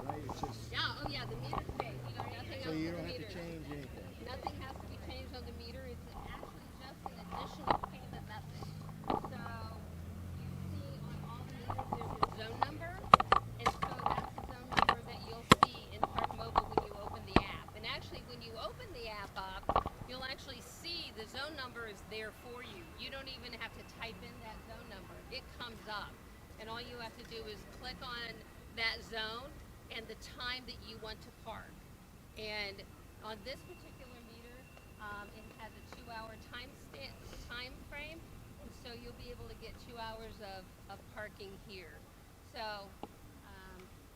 right? It's just Yeah, oh yeah, the meter stays. Nothing so else you on don't the have to meter. change anything. Nothing has to be changed on the meter. It's actually just an additional payment method. So you see on all the meters there's a zone number, and so that's the zone number that you'll see in ParkMobile when you open the app. And actually, when you open the app up, you'll actually see the zone number is there for you. You don't even have to type in that zone number. It comes up, and all you have to do is click on that zone and the time that you want to park. And on this particular meter, it has a 2-hour time frame, and so you'll be able to get 2 hours of parking here. So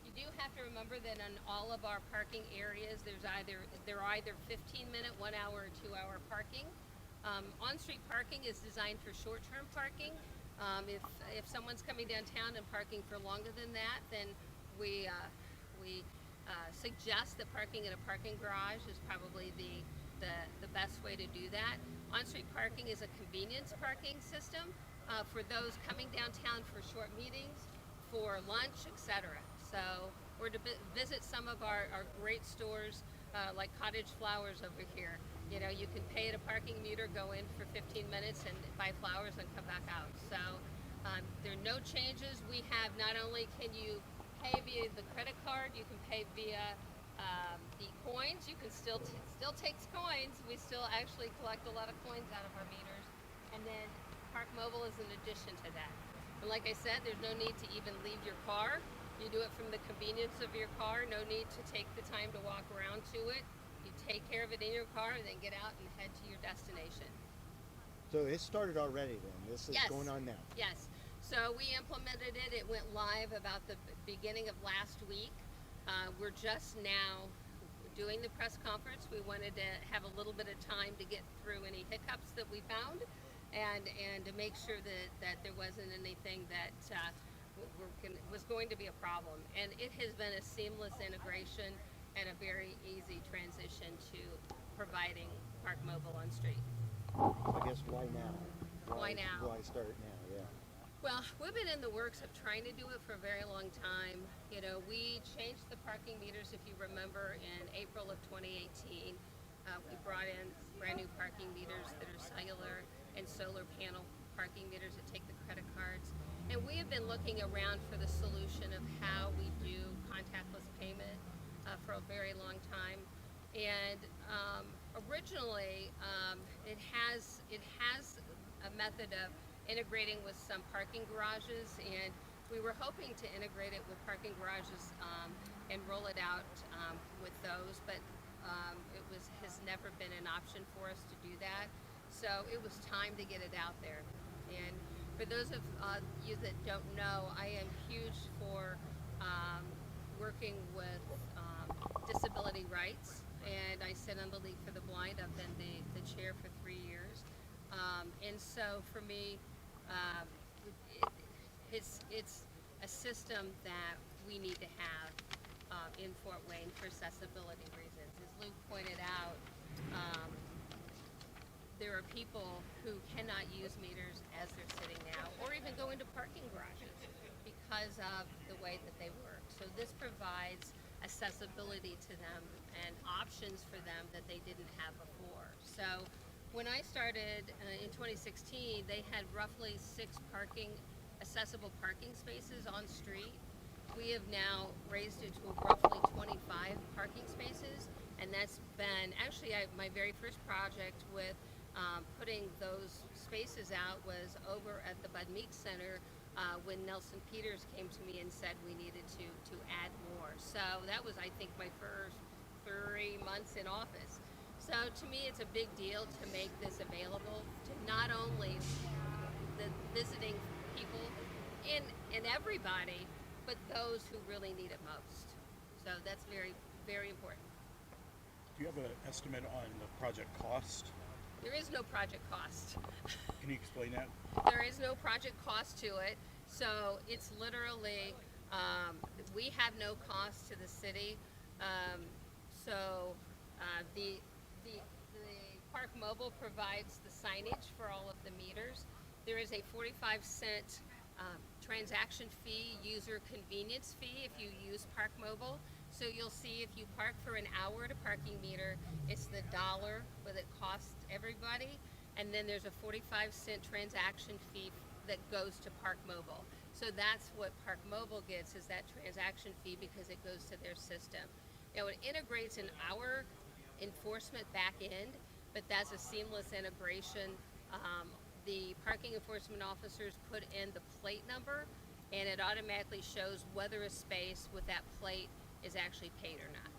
you do have to remember that on all of our parking areas, they're either 15-minute, 1 hour, or 2 hour parking. On-street parking is designed for short-term parking. If someone's coming downtown and parking for longer than that, then we suggest that parking in a parking garage is probably the best way to do that. On-street parking is a convenience parking system for those coming downtown for short meetings, for lunch, etc. So, or to visit some of our great stores like Cottage Flowers over here. You can pay at a parking meter, go in for 15 minutes and buy flowers and come back out. So there are no changes. We have not only can you pay via the credit card, you can pay via the coins. You can still takes coins. We still actually collect a lot of coins out of our meters. And then ParkMobile is an addition to that. And like I said, there's no need to even leave your car. You do it from the convenience of your car. No need to take the time to walk around to it. You take care of it in your car and then get out and head to your destination. So it started already then. This is Yes. going on now. Yes. So we implemented it. It went live about the beginning of last week. We're just now doing the press conference. We wanted to have a little bit of time to get through any hiccups that we found and to make sure that there wasn't anything that was going to be a problem. And it has been a seamless integration and a very easy transition to providing ParkMobile on street. I guess why now? Why now? Why start now? Yeah. Well, we've been in the works of trying to do it for a very long time. We changed the parking meters, if you remember, in April of 2018. We brought in brand new parking meters that are cellular and solar panel parking meters that take the credit cards. And we have been looking around for the solution of how we do contactless payment for a very long time. And originally, it has a method of integrating with some parking garages, and we were hoping to integrate it with parking garages and roll it out with those, but it has never been an option for us to do that. So it was time to get it out there. And for those of you that don't know, I am huge for working with disability rights, and I sit on the League for the Blind. I've been the chair for 3 years. And so for me, it's a system that we need to have in Fort Wayne for accessibility reasons. As Luke pointed out, there are people who cannot use meters as they're sitting now, or even go into parking garages because of the way that they work. So this provides accessibility to them and options for them that they didn't have before. So when I started in 2016, they had roughly 6 accessible parking spaces on street. We have now raised it to roughly 25 parking spaces, and that's been actually my very first project with putting those spaces out was over at the Bud Meeks Center when Nelson Peters came to me and said we needed to add more. So that was, I think, my first 3 months in office. So to me, it's a big deal to make this available to not only the visiting people and everybody, but those who really need it most. So that's very, very important. Do you have an estimate on the project cost? There is no project cost. Can you explain that? There is no project cost to it. So it's literally, we have no cost to the city. The ParkMobile provides the signage for all of the meters. There is a 45-cent transaction fee, user convenience fee if you use ParkMobile. So you'll see if you park for an hour at a parking meter, it's the dollar what it costs everybody, and then there's a 45-cent transaction fee that goes to ParkMobile. So that's what ParkMobile gets, is that transaction fee, because it goes to their system. Now it integrates in our enforcement back end, but that's a seamless integration. The parking enforcement officers put in the plate number, and it automatically shows whether a space with that plate is actually paid or not.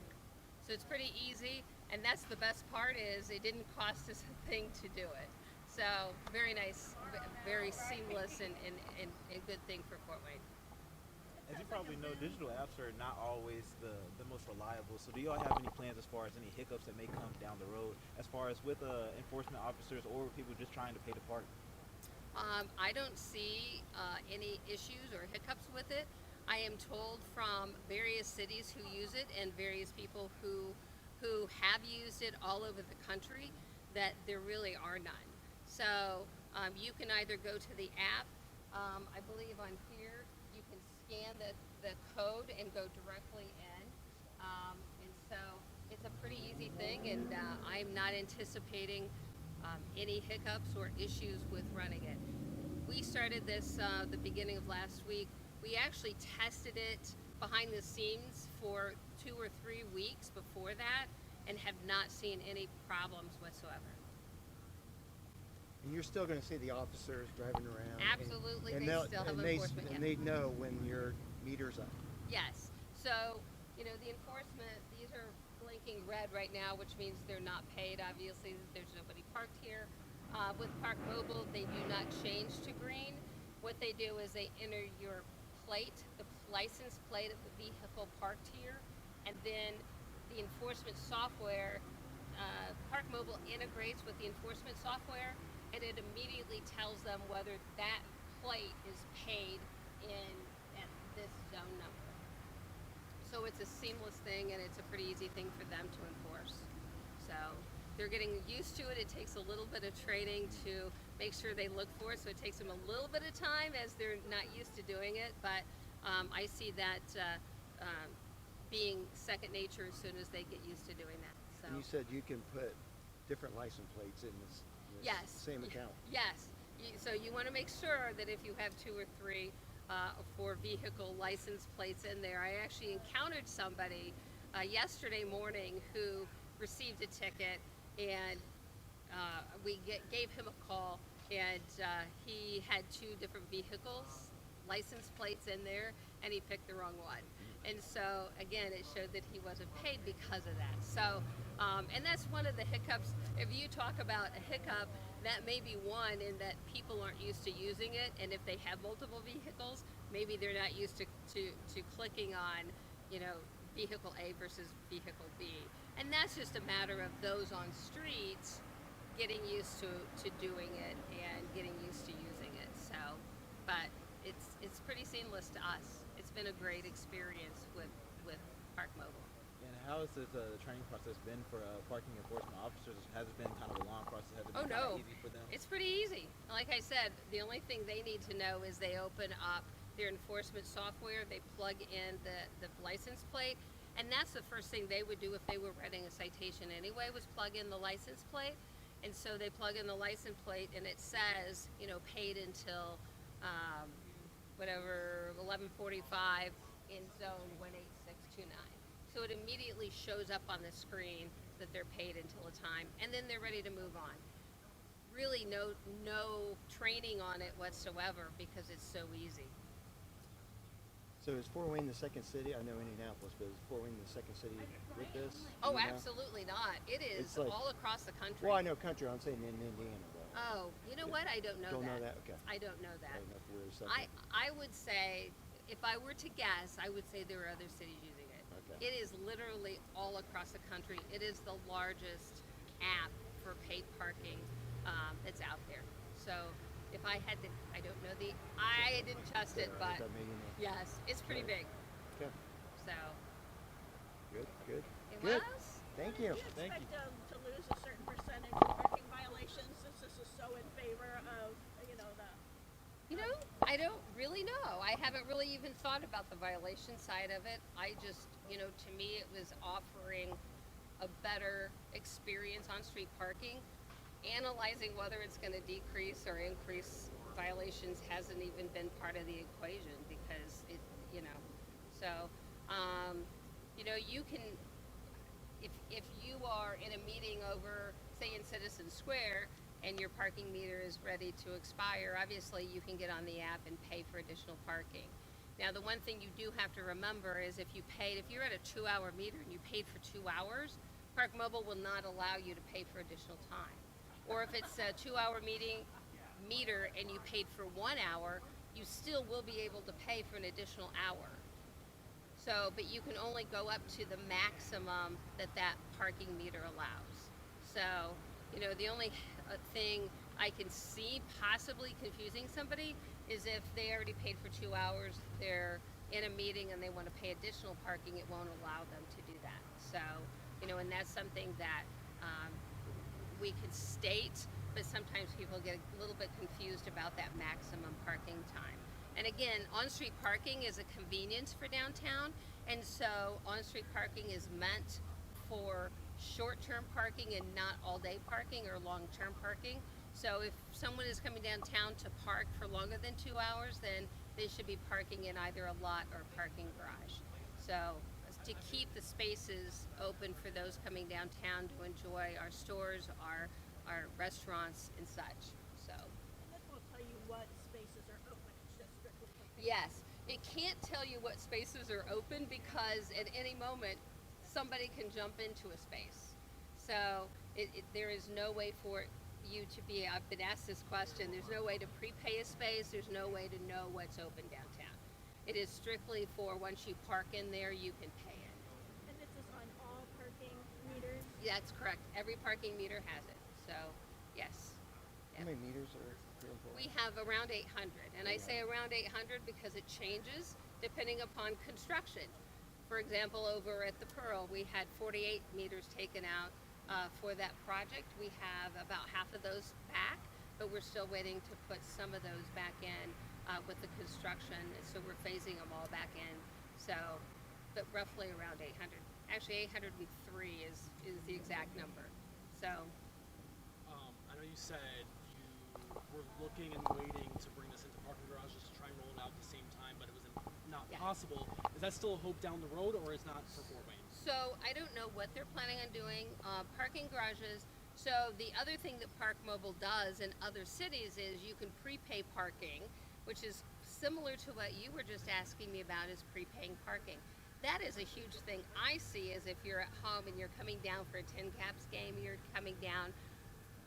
So it's pretty easy, and that's the best part, is it didn't cost us a thing to do it. So very nice, very seamless, and good thing for Fort Wayne. As you probably know, digital apps are not always the most reliable. So do y'all have any plans as far as any hiccups that may come down the road, as far as with enforcement officers or people just trying to pay the park? I don't see any issues or hiccups with it. I am told from various cities who use it and various people who have used it all over the country that there really are none. So you can either go to the app. I believe on here you can scan the code and go directly in. And so it's a pretty easy thing, and I'm not anticipating any hiccups or issues with running it. We started this the beginning of last week. We actually tested it behind the scenes for 2 or 3 weeks before that and have not seen any problems whatsoever. And you're still going to see the officers driving around. Absolutely, and they they'll- still have and they, enforcement. And they know when your meter's up. Yes. So, the enforcement, these are blinking red right now, which means they're not paid. Obviously, there's nobody parked here. With ParkMobile, they do not change to green. What they do is they enter your plate, the license plate of the vehicle parked here, and then the enforcement software, ParkMobile integrates with the enforcement software, and it immediately tells them whether that plate is paid at this zone number. So it's a seamless thing, and it's a pretty easy thing for them to enforce. So they're getting used to it. It takes a little bit of training to make sure they look for it, so it takes them a little bit of time as they're not used to doing it, but I see that being second nature as soon as they get used to doing that. So. And you said you can put different license plates in this Yes. same account. Yes. So you want to make sure that if you have 2 or 3 or 4 vehicle license plates in there. I actually encountered somebody yesterday morning who received a ticket, and we gave him a call, and he had 2 different vehicles license plates in there, and he picked the wrong one. And so again, it showed that he wasn't paid because of that. So and that's one of the hiccups. If you talk about a hiccup, that may be one, in that people aren't used to using it, and if they have multiple vehicles, maybe they're not used to clicking on, vehicle A versus vehicle B. And that's just a matter of those on streets getting used to doing it and getting used to using it. So, but it's pretty seamless to us. It's been a great experience with ParkMobile. And how has the training process been for parking enforcement officers? Has it been kind of a long process? Has it been kind of easy for them? It's pretty easy. Like I said, the only thing they need to know is they open up their enforcement software, they plug in the license plate, and that's the first thing they would do if they were writing a citation anyway, was plug in the license plate. And so they plug in the license plate, and it says, paid until whatever, 11:45 in zone 18629. So it immediately shows up on the screen that they're paid until a time, and then they're ready to move on. Really no training on it whatsoever, because it's so easy. So is Fort Wayne the second city? I know Indianapolis, but is Fort Wayne the second city with this? Oh, Do you know? absolutely not. It is It's like- all across the country. Well, I know country. I'm saying in Indiana, though. Oh, you know what? I don't know Don't that. know that? Okay. I don't know that. I don't know if we're the second. I would say, if I were to guess, I would say there are other cities using it. Okay. It is literally all across the country. It is the largest app for paid parking that's out there. So if I had to, I don't know I didn't test it, but That may, yes, it's pretty big. Okay. So Good. Good. it Good. was. Thank you. Do you Thank expect you. to lose a certain percentage of parking violations since this is so in favor of, I don't really know. I haven't really even thought about the violation side of it. I just to me, it was offering a better experience on street parking. Analyzing whether it's going to decrease or increase violations hasn't even been part of the equation because so, you can, if you are in a meeting over, say, in Citizen Square, and your parking meter is ready to expire, obviously you can get on the app and pay for additional parking. Now, the one thing you do have to remember is if you're at a 2-hour meter and you paid for 2 hours, ParkMobile will not allow you to pay for additional time. Or if it's a 2-hour meter and you paid for 1 hour, you still will be able to pay for an additional hour. So, but you can only go up to the maximum that parking meter allows. So, the only thing I can see possibly confusing somebody is if they already paid for 2 hours, they're in a meeting and they want to pay additional parking, it won't allow them to do that. So, and that's something that we could state, but sometimes people get a little bit confused about that maximum parking time. And again, on-street parking is a convenience for downtown, and so on-street parking is meant for short-term parking and not all-day parking or long-term parking. So if someone is coming downtown to park for longer than 2 hours, then they should be parking in either a lot or a parking garage. So to keep the spaces open for those coming downtown to enjoy our stores, our restaurants and such. So And this will tell you what spaces are open. It's just strictly for pickup. yes, it can't tell you what spaces are open because at any moment somebody can jump into a space. So there is no way for you to be, I've been asked this question, there's no way to prepay a space, there's no way to know what's open downtown. It is strictly for once you park in there, you can pay it. And this is on all parking meters? That's correct. Every parking meter has it. So, yes. How many meters are here in Fort We Wayne? have around 800, and I say around 800 because it changes depending upon construction. For example, over at the Pearl, we had 48 meters taken out for that project. We have about half of those back, but we're still waiting to put some of those back in with the construction, so we're phasing them all back in. So, but roughly around 800. Actually, 803 is the exact number. So. I know you said you were looking and waiting to bring this into parking garages to try and roll it out at the same time, but it was not Yeah. possible. Is that still a hope down the road, or is not for Fort Wayne? So I don't know what they're planning on doing. Parking garages. So the other thing that ParkMobile does in other cities is you can prepay parking, which is similar to what you were just asking me about, is prepaying parking. That is a huge thing I see is if you're at home and you're coming down for a Tin Caps game, you're coming down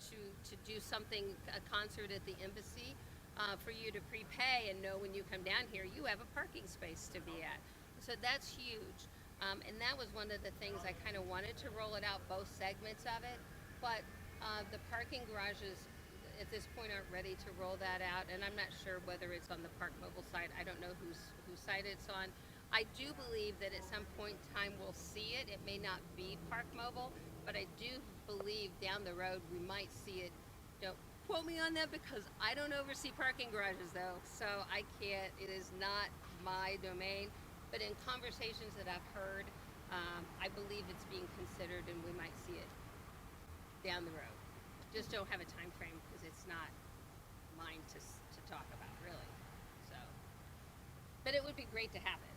to do something, a concert at the embassy, for you to prepay and know when you come down here you have a parking space to be at. So that's huge. And that was one of the things I kind of wanted to roll it out, both segments of it. But the parking garages at this point aren't ready to roll that out, and I'm not sure whether it's on the ParkMobile site. I don't know whose site it's on. I do believe that at some point in time we'll see it. It may not be ParkMobile, but I do believe down the road we might see it. Don't quote me on that because I don't oversee parking garages though, so I can't. It is not my domain. But in conversations that I've heard, I believe it's being considered, and we might see it down the road. Just don't have a time frame because it's not mine to talk about really. So, but it would be great to have it.